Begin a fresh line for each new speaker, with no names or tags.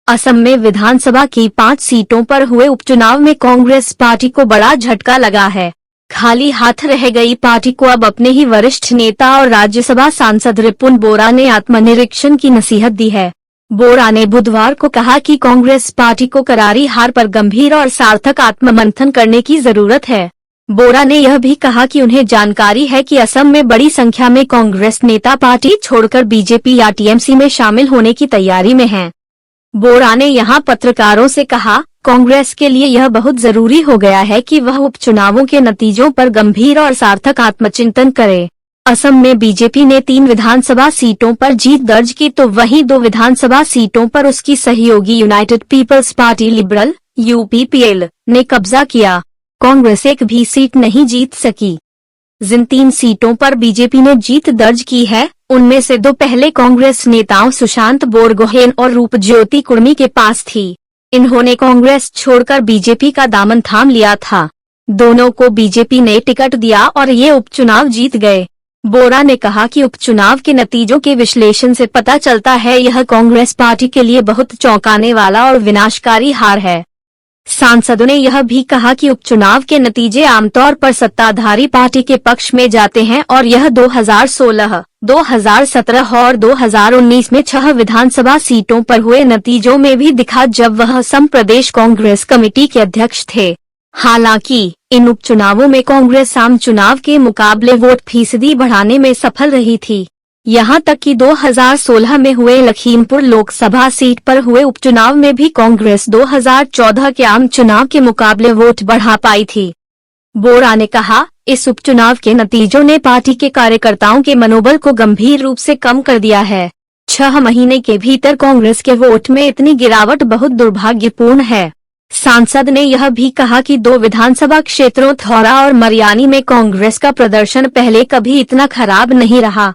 असम में विधानसभा की 5 सीटों पर हुए उपचुनाव में कांग्रेस पार्टी को बड़ा झटका लगा है। खाली हाथ रह गई पार्टी को अब अपने ही वरिष्ठ नेता और राज्यसभा सांसद रिपुन बोरा ने आत्मनिरीक्षण की नसीहत दी है। बोरा ने बुधवार को कहा कि कांग्रेस पार्टी को करारी हार पर गंभीर और सार्थक आत्ममंथन करने की जरूरत है। बोरा ने यह भी कहा कि उन्हें जानकारी है कि असम में बड़ी संख्या में कांग्रेस नेता पार्टी छोड़कर बीजेपी या टीएमसी में शामिल होने की तैयारी में हैं। बोरा ने यहां पत्रकारों से कहा, कांग्रेस के लिए यह बहुत जरूरी हो गया है कि वह उपचुनावों के नतीजों पर गंभीर और सार्थक आत्मचिंतन करे। असम में बीजेपी ने 3 विधानसभा सीटों पर जीत दर्ज की तो वहीं 2 विधानसभा सीटों पर उसकी सहयोगी United People's Party Liberal (UPPL) ने कब्जा किया। कांग्रेस एक भी सीट नहीं जीत सकी। जिन 3 सीटों पर बीजेपी ने जीत दर्ज की है, उनमें से 2 पहले कांग्रेस नेताओं सुशांत बोरगोहेन और रूपज्योति कुर्मी के पास थी। इन्होंने कांग्रेस छोड़कर बीजेपी का दामन थाम लिया था। दोनों को बीजेपी ने टिकट दिया और ये उपचुनाव जीत गए। बोरा ने कहा कि उपचुनाव के नतीजों के विश्लेषण से पता चलता है यह कांग्रेस पार्टी के लिए बहुत चौंकाने वाला और विनाशकारी हार है। सांसदों ने यह भी कहा कि उपचुनाव के नतीजे आमतौर पर सत्ताधारी पार्टी के पक्ष में जाते हैं और यह 2016, 2017 और 2019 में 6 विधानसभा सीटों पर हुए नतीजों में भी दिखा जब वह असम प्रदेश कांग्रेस कमेटी के अध्यक्ष थे। हालांकि इन उपचुनावों में कांग्रेस आम चुनाव के मुकाबले वोट फीसदी बढ़ाने में सफल रही थी। यहाँ तक कि 2016 में हुए लखीमपुर लोकसभा सीट पर हुए उपचुनाव में भी कांग्रेस 2014 के आम चुनाव के मुकाबले वोट बढ़ा पाई थी। बोरा ने कहा, इस उपचुनाव के नतीजों ने पार्टी के कार्यकर्ताओं के मनोबल को गंभीर रूप से कम कर दिया है। 6 महीने के भीतर कांग्रेस के वोट में इतनी गिरावट बहुत दुर्भाग्यपूर्ण है। सांसद ने यह भी कहा कि 2 विधानसभा क्षेत्रों थौरा और मरियानी में कांग्रेस का प्रदर्शन पहले कभी इतना खराब नहीं रहा।